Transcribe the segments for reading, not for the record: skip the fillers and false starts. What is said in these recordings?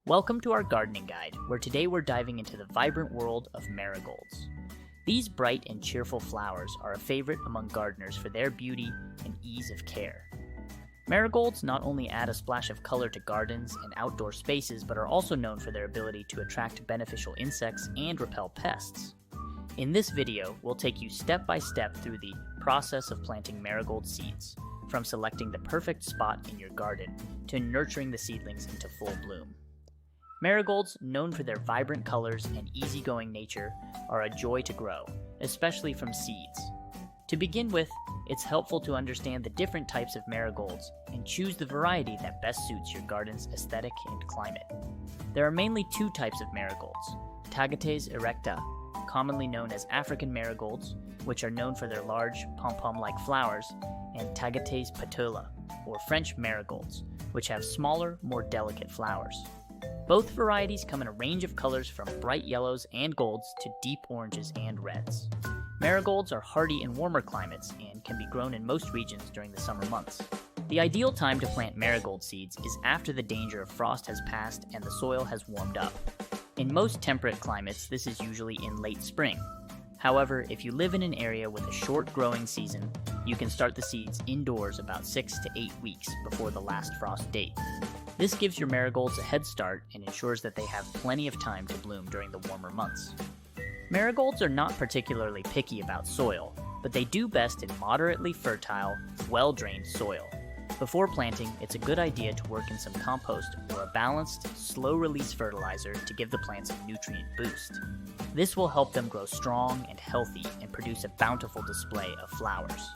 Welcome to our gardening guide, where today we're diving into the vibrant world of marigolds. These bright and cheerful flowers are a favorite among gardeners for their beauty and ease of care. Marigolds not only add a splash of color to gardens and outdoor spaces, but are also known for their ability to attract beneficial insects and repel pests. In this video, we'll take you step by step through the process of planting marigold seeds, from selecting the perfect spot in your garden to nurturing the seedlings into full bloom. Marigolds, known for their vibrant colors and easygoing nature, are a joy to grow, especially from seeds. To begin with, it's helpful to understand the different types of marigolds and choose the variety that best suits your garden's aesthetic and climate. There are mainly two types of marigolds: Tagates erecta, commonly known as African marigolds, which are known for their large pom-pom-like flowers, and Tagates patula, or French marigolds, which have smaller, more delicate flowers. Both varieties come in a range of colors from bright yellows and golds to deep oranges and reds. Marigolds are hardy in warmer climates and can be grown in most regions during the summer months. The ideal time to plant marigold seeds is after the danger of frost has passed and the soil has warmed up. In most temperate climates, this is usually in late spring. However, if you live in an area with a short growing season, you can start the seeds indoors about 6 to 8 weeks before the last frost date. This gives your marigolds a head start and ensures that they have plenty of time to bloom during the warmer months. Marigolds are not particularly picky about soil, but they do best in moderately fertile, well-drained soil. Before planting, it's a good idea to work in some compost or a balanced, slow-release fertilizer to give the plants a nutrient boost. This will help them grow strong and healthy and produce a bountiful display of flowers.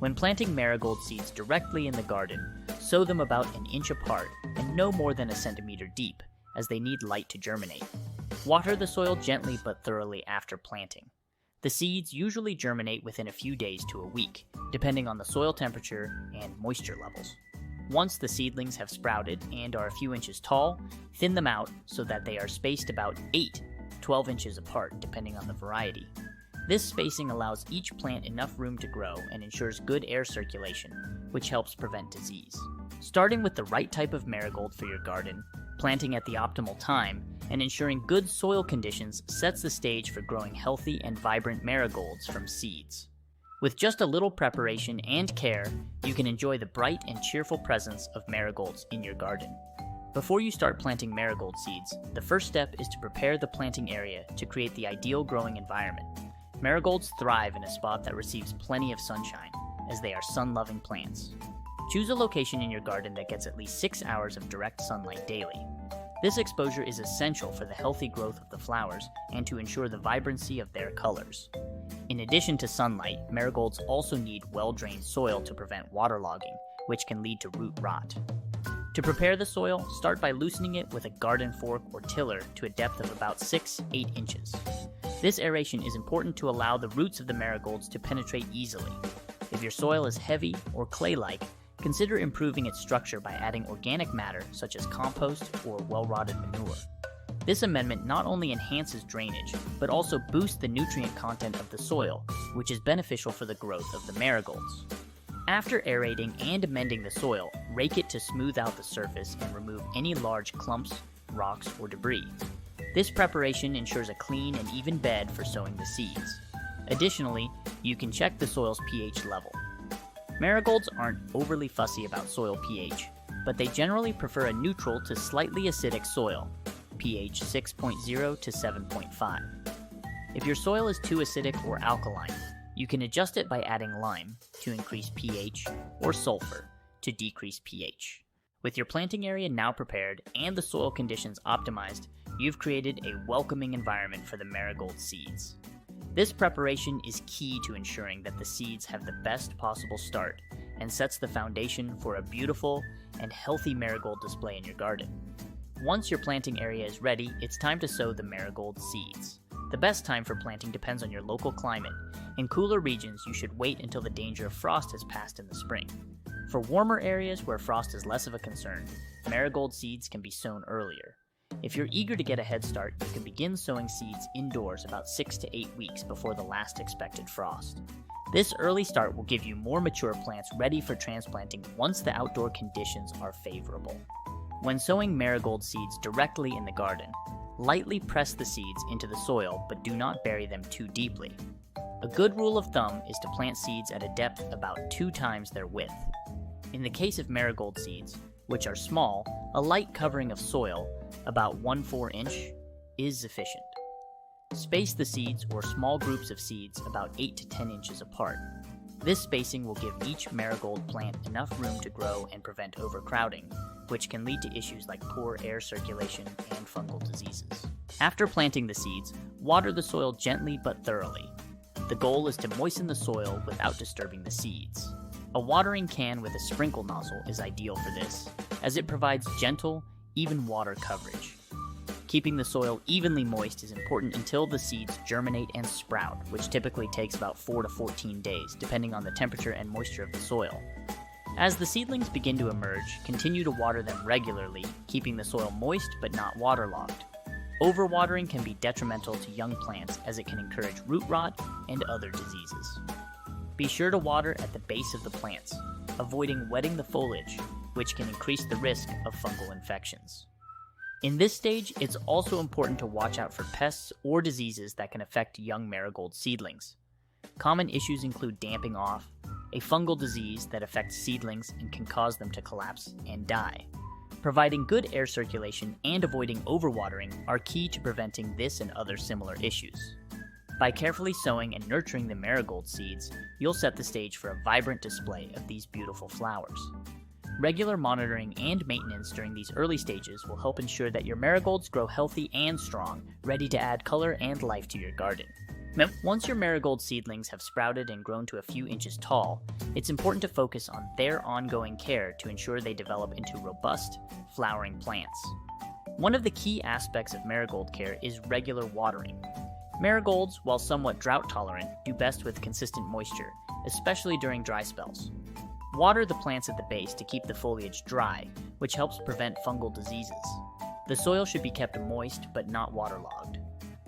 When planting marigold seeds directly in the garden, sow them about an inch apart and no more than a centimeter deep, as they need light to germinate. Water the soil gently but thoroughly after planting. The seeds usually germinate within a few days to a week, depending on the soil temperature and moisture levels. Once the seedlings have sprouted and are a few inches tall, thin them out so that they are spaced about 8-12 inches apart, depending on the variety. This spacing allows each plant enough room to grow and ensures good air circulation, which helps prevent disease. Starting with the right type of marigold for your garden, planting at the optimal time, and ensuring good soil conditions sets the stage for growing healthy and vibrant marigolds from seeds. With just a little preparation and care, you can enjoy the bright and cheerful presence of marigolds in your garden. Before you start planting marigold seeds, the first step is to prepare the planting area to create the ideal growing environment. Marigolds thrive in a spot that receives plenty of sunshine, as they are sun-loving plants. Choose a location in your garden that gets at least 6 hours of direct sunlight daily. This exposure is essential for the healthy growth of the flowers and to ensure the vibrancy of their colors. In addition to sunlight, marigolds also need well-drained soil to prevent waterlogging, which can lead to root rot. To prepare the soil, start by loosening it with a garden fork or tiller to a depth of about 6-8 inches. This aeration is important to allow the roots of the marigolds to penetrate easily. If your soil is heavy or clay-like, consider improving its structure by adding organic matter such as compost or well-rotted manure. This amendment not only enhances drainage, but also boosts the nutrient content of the soil, which is beneficial for the growth of the marigolds. After aerating and amending the soil, rake it to smooth out the surface and remove any large clumps, rocks, or debris. This preparation ensures a clean and even bed for sowing the seeds. Additionally, you can check the soil's pH level. Marigolds aren't overly fussy about soil pH, but they generally prefer a neutral to slightly acidic soil, pH 6.0 to 7.5. If your soil is too acidic or alkaline, you can adjust it by adding lime to increase pH or sulfur to decrease pH. With your planting area now prepared and the soil conditions optimized, you've created a welcoming environment for the marigold seeds. This preparation is key to ensuring that the seeds have the best possible start and sets the foundation for a beautiful and healthy marigold display in your garden. Once your planting area is ready, it's time to sow the marigold seeds. The best time for planting depends on your local climate. In cooler regions, you should wait until the danger of frost has passed in the spring. For warmer areas where frost is less of a concern, marigold seeds can be sown earlier. If you're eager to get a head start, you can begin sowing seeds indoors about 6 to 8 weeks before the last expected frost. This early start will give you more mature plants ready for transplanting once the outdoor conditions are favorable. When sowing marigold seeds directly in the garden, lightly press the seeds into the soil but do not bury them too deeply. A good rule of thumb is to plant seeds at a depth about 2 times their width. In the case of marigold seeds, which are small, a light covering of soil, about 1/4 inch, is sufficient. Space the seeds or small groups of seeds about 8 to 10 inches apart. This spacing will give each marigold plant enough room to grow and prevent overcrowding, which can lead to issues like poor air circulation and fungal diseases. After planting the seeds, water the soil gently but thoroughly. The goal is to moisten the soil without disturbing the seeds. A watering can with a sprinkle nozzle is ideal for this, as it provides gentle, even water coverage. Keeping the soil evenly moist is important until the seeds germinate and sprout, which typically takes about 4 to 14 days, depending on the temperature and moisture of the soil. As the seedlings begin to emerge, continue to water them regularly, keeping the soil moist but not waterlogged. Overwatering can be detrimental to young plants as it can encourage root rot and other diseases. Be sure to water at the base of the plants, avoiding wetting the foliage, which can increase the risk of fungal infections. In this stage, it's also important to watch out for pests or diseases that can affect young marigold seedlings. Common issues include damping off, a fungal disease that affects seedlings and can cause them to collapse and die. Providing good air circulation and avoiding overwatering are key to preventing this and other similar issues. By carefully sowing and nurturing the marigold seeds, you'll set the stage for a vibrant display of these beautiful flowers. Regular monitoring and maintenance during these early stages will help ensure that your marigolds grow healthy and strong, ready to add color and life to your garden. Once your marigold seedlings have sprouted and grown to a few inches tall, it's important to focus on their ongoing care to ensure they develop into robust, flowering plants. One of the key aspects of marigold care is regular watering. Marigolds, while somewhat drought tolerant, do best with consistent moisture, especially during dry spells. Water the plants at the base to keep the foliage dry, which helps prevent fungal diseases. The soil should be kept moist but not waterlogged.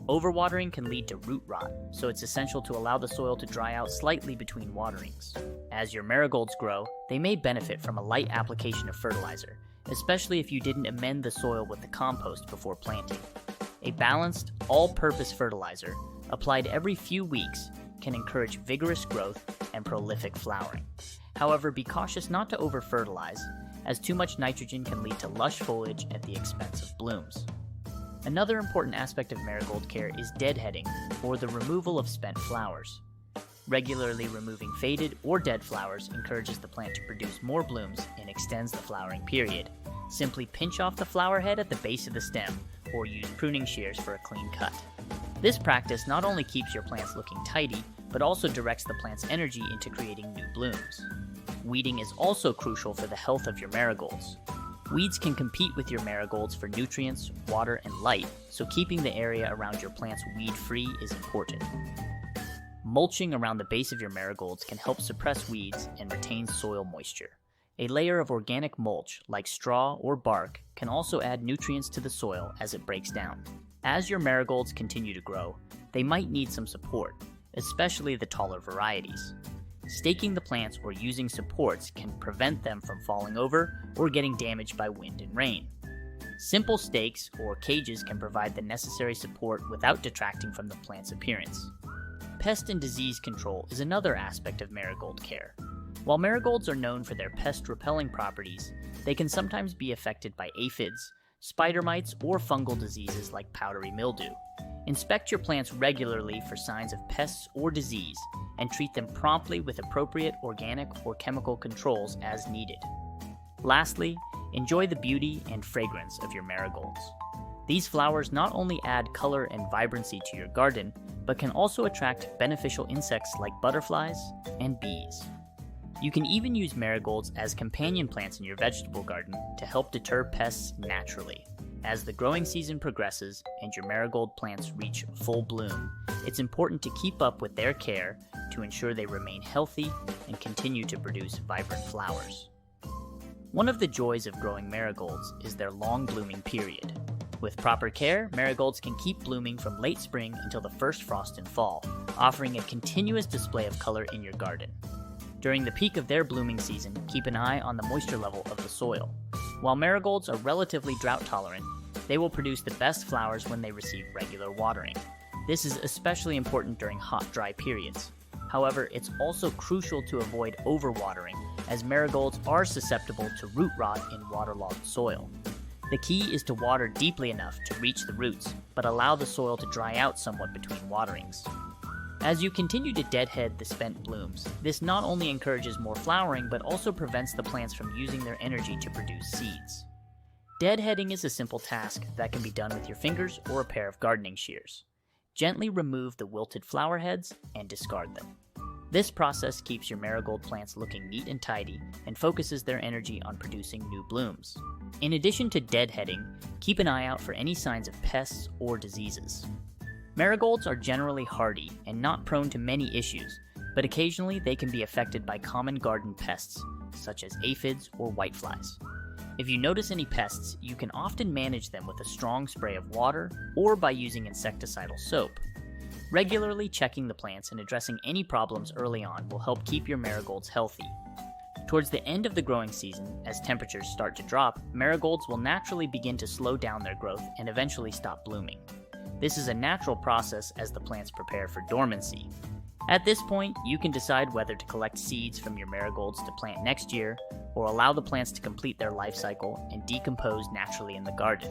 Overwatering can lead to root rot, so it's essential to allow the soil to dry out slightly between waterings. As your marigolds grow, they may benefit from a light application of fertilizer, especially if you didn't amend the soil with the compost before planting. A balanced, all-purpose fertilizer, applied every few weeks, can encourage vigorous growth and prolific flowering. However, be cautious not to over-fertilize, as too much nitrogen can lead to lush foliage at the expense of blooms. Another important aspect of marigold care is deadheading, or the removal of spent flowers. Regularly removing faded or dead flowers encourages the plant to produce more blooms and extends the flowering period. Simply pinch off the flower head at the base of the stem, or use pruning shears for a clean cut. This practice not only keeps your plants looking tidy, but also directs the plant's energy into creating new blooms. Weeding is also crucial for the health of your marigolds. Weeds can compete with your marigolds for nutrients, water, and light, so keeping the area around your plants weed-free is important. Mulching around the base of your marigolds can help suppress weeds and retain soil moisture. A layer of organic mulch, like straw or bark, can also add nutrients to the soil as it breaks down. As your marigolds continue to grow, they might need some support, especially the taller varieties. Staking the plants or using supports can prevent them from falling over or getting damaged by wind and rain. Simple stakes or cages can provide the necessary support without detracting from the plant's appearance. Pest and disease control is another aspect of marigold care. While marigolds are known for their pest-repelling properties, they can sometimes be affected by aphids, spider mites, or fungal diseases like powdery mildew. Inspect your plants regularly for signs of pests or disease, and treat them promptly with appropriate organic or chemical controls as needed. Lastly, enjoy the beauty and fragrance of your marigolds. These flowers not only add color and vibrancy to your garden, but can also attract beneficial insects like butterflies and bees. You can even use marigolds as companion plants in your vegetable garden to help deter pests naturally. As the growing season progresses and your marigold plants reach full bloom, it's important to keep up with their care to ensure they remain healthy and continue to produce vibrant flowers. One of the joys of growing marigolds is their long blooming period. With proper care, marigolds can keep blooming from late spring until the first frost in fall, offering a continuous display of color in your garden. During the peak of their blooming season, keep an eye on the moisture level of the soil. While marigolds are relatively drought tolerant, they will produce the best flowers when they receive regular watering. This is especially important during hot, dry periods. However, it's also crucial to avoid overwatering, as marigolds are susceptible to root rot in waterlogged soil. The key is to water deeply enough to reach the roots, but allow the soil to dry out somewhat between waterings. As you continue to deadhead the spent blooms, this not only encourages more flowering, but also prevents the plants from using their energy to produce seeds. Deadheading is a simple task that can be done with your fingers or a pair of gardening shears. Gently remove the wilted flower heads and discard them. This process keeps your marigold plants looking neat and tidy and focuses their energy on producing new blooms. In addition to deadheading, keep an eye out for any signs of pests or diseases. Marigolds are generally hardy and not prone to many issues, but occasionally they can be affected by common garden pests, such as aphids or whiteflies. If you notice any pests, you can often manage them with a strong spray of water or by using insecticidal soap. Regularly checking the plants and addressing any problems early on will help keep your marigolds healthy. Towards the end of the growing season, as temperatures start to drop, marigolds will naturally begin to slow down their growth and eventually stop blooming. This is a natural process as the plants prepare for dormancy. At this point, you can decide whether to collect seeds from your marigolds to plant next year, or allow the plants to complete their life cycle and decompose naturally in the garden.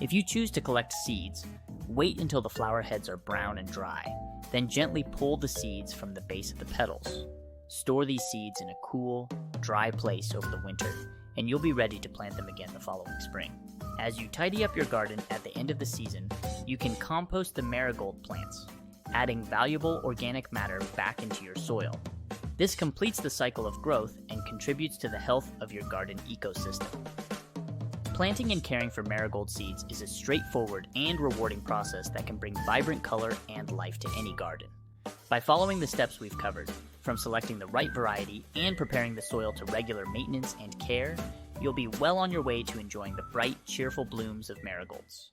If you choose to collect seeds, wait until the flower heads are brown and dry, then gently pull the seeds from the base of the petals. Store these seeds in a cool, dry place over the winter, and you'll be ready to plant them again the following spring. As you tidy up your garden at the end of the season, you can compost the marigold plants, adding valuable organic matter back into your soil. This completes the cycle of growth and contributes to the health of your garden ecosystem. Planting and caring for marigold seeds is a straightforward and rewarding process that can bring vibrant color and life to any garden. By following the steps we've covered, from selecting the right variety and preparing the soil to regular maintenance and care, you'll be well on your way to enjoying the bright, cheerful blooms of marigolds.